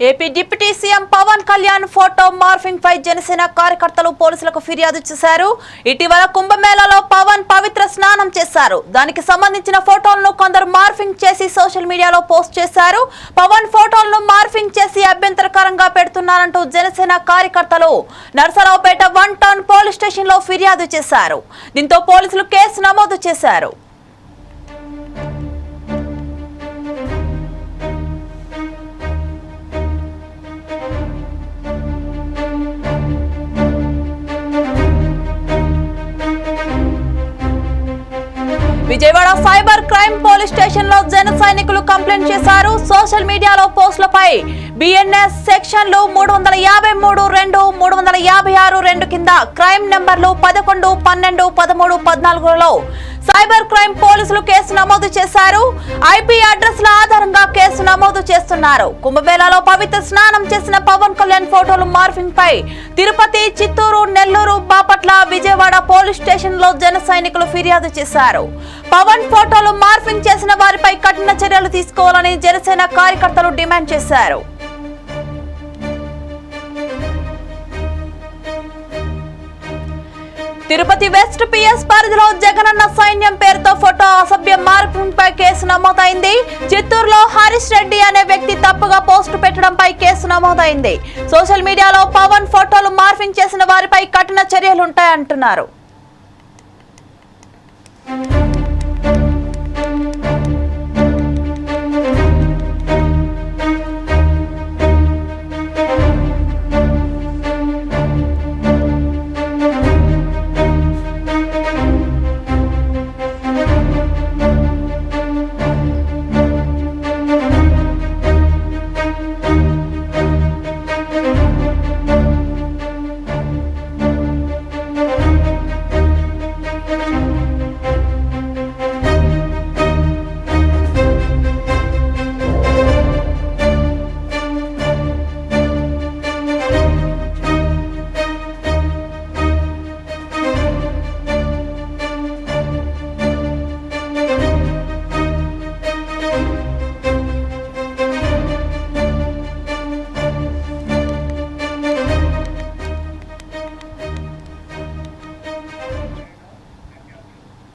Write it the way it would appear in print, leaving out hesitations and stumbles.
AP deputy CM Pawan Kalyan photo morphing పై జనసేన కార్యకర్తలు పోలీసులకు ఫిర్యాదు చేశారు. ఇటీవల కుంభమేళాలో పవన్ పవిత్ర స్నానం చేశారు. దానికి సంబంధించిన ఫోటోలను కొందరు మార్ఫింగ్ చేసి సోషల్ మీడియాలో పోస్ట్ చేశారు. పవన్ ఫోటోలను మార్ఫింగ్ చేసి అభ్యంతరకరంగా పెడుతున్నారంటూ జనసేన కార్యకర్తలు నర్సరావుపేట 1 టౌన్ పోలీస్ స్టేషన్ లో ఫిర్యాదు చేశారు. దీంతో పోలీసులు కేసు నమోదు చేశారు. Vijayawada cyber crime police station లో జన సైనికులు కంప్లైంట్ చేశారు. సోషల్ మీడియాలో పోస్టులపై బిఎన్ఎస్ సెక్షన్లు 353(2), 356(2) కింద క్రైమ్ నెంబర్లు 11, 12, 13, 14లో సైబర్ క్రైమ్ పోలీసులు కేసు నమోదు చేశారు. ఐపీ అడ్రస్ల ఆధారంగా కేసు నమోదు చేస్తున్నారు. కుంభమేళాలో పవిత్ర స్నానం చేసిన పవన్ కళ్యాణ్ ఫోటోలు మార్ఫింగ్ పై తిరుపతి, చిత్తూరు, నెల్లూరు, బాపట్ల, విజయవాడ పోలీస్ స్టేషన్ లో జన సైనికులు ఫిర్యాదు చేశారు. పవన్ ఫోటోలు మార్ఫింగ్ చేసిన వారిపై కఠిన చర్యలు తీసుకోవాలని జనసేన కార్యకర్తలు డిమాండ్ చేశారు. తిరుపతి వెస్ట్ పిఎస్ పరిధిలో జగనన్న సైన్యం పేరుతో ఫోటో అసభ్య మార్ఫింగ్ పై కేసు నమోదైంది. చిత్తూరులో హరీష్ రెడ్డి అనే వ్యక్తి తప్పుగా పోస్టు పెట్టడంపై కేసు నమోదైంది. సోషల్ మీడియాలో పవన్ ఫోటోలు మార్ఫింగ్ చేసిన వారిపై కఠిన చర్యలుంటాయంటున్నారు.